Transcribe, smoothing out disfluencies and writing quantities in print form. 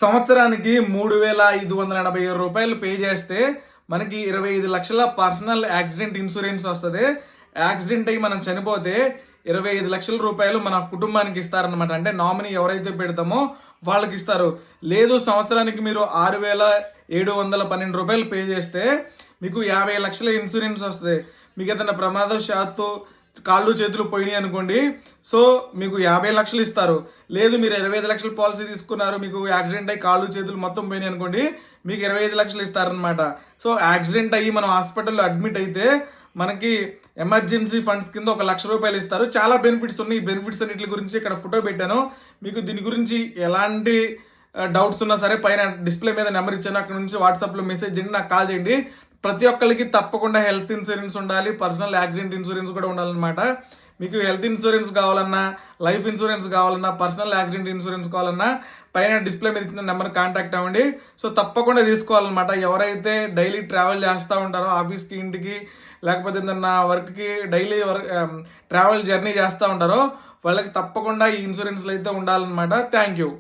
సంవత్సరానికి 3,587 రూపాయలు పే చేస్తే మనకి 25 లక్షల పర్సనల్ యాక్సిడెంట్ ఇన్సూరెన్స్ వస్తుంది. యాక్సిడెంట్ అయ్యి మనం చనిపోతే 25 లక్షల రూపాయలు మన కుటుంబానికి ఇస్తారనమాట. అంటే నామినీ ఎవరైతే పెడతామో వాళ్ళకి ఇస్తారు. లేదు సంవత్సరానికి మీరు 6,712 రూపాయలు పే చేస్తే మీకు 50 లక్షల ఇన్సూరెన్స్ వస్తుంది. మీకు ఏదైనా ప్రమాదవశాత్తు కాళ్ళు చేతులు పోయినాయి అనుకోండి, సో మీకు 50 లక్షలు ఇస్తారు. లేదు మీరు 25 లక్షల పాలసీ తీసుకున్నారు, మీకు యాక్సిడెంట్ అయ్యి కాళ్ళు చేతులు మొత్తం పోయినాయి అనుకోండి, మీకు 25 లక్షలు ఇస్తారనమాట. సో యాక్సిడెంట్ అయ్యి మనం హాస్పిటల్లో అడ్మిట్ అయితే మనకి ఎమర్జెన్సీ ఫండ్స్ కింద 1 లక్ష రూపాయలు ఇస్తారు. చాలా బెనిఫిట్స్ ఉన్నాయి. ఈ బెనిఫిట్స్ అన్నిటి గురించి ఇక్కడ ఫోటో పెట్టాను. మీకు దీని గురించి ఎలాంటి డౌట్స్ ఉన్నా సరే పైన డిస్ప్లే మీద నెంబర్ ఇచ్చాను, అక్కడ నుంచి వాట్సాప్లో మెసేజ్ చేయండి, నాకు కాల్ చేయండి. ప్రతి ఒక్కరికి తప్పకుండా హెల్త్ ఇన్సూరెన్స్ ఉండాలి, పర్సనల్ యాక్సిడెంట్ ఇన్సూరెన్స్ కూడా ఉండాలన్నమాట. మీకు హెల్త్ ఇన్సూరెన్స్ కావాలన్నా, లైఫ్ ఇన్సూరెన్స్ కావాలన్నా, పర్సనల్ యాక్సిడెంట్ ఇన్సూరెన్స్ కావాలన్నా పైన డిస్ప్లే మీద ఇచ్చిన నెంబర్ కాంటాక్ట్ అవ్వండి. సో తప్పకుండా తీసుకోవాలన్నమాట. ఎవరైతే డైలీ ట్రావెల్ చేస్తూ ఉంటారో ఆఫీస్కి, ఇంటికి, లేకపోతే ఏదన్నా వర్క్కి డైలీ ట్రావెల్ జర్నీ చేస్తూ ఉంటారో వాళ్ళకి తప్పకుండా ఈ ఇన్సూరెన్స్లు అయితే ఉండాలన్నమాట. Thank you.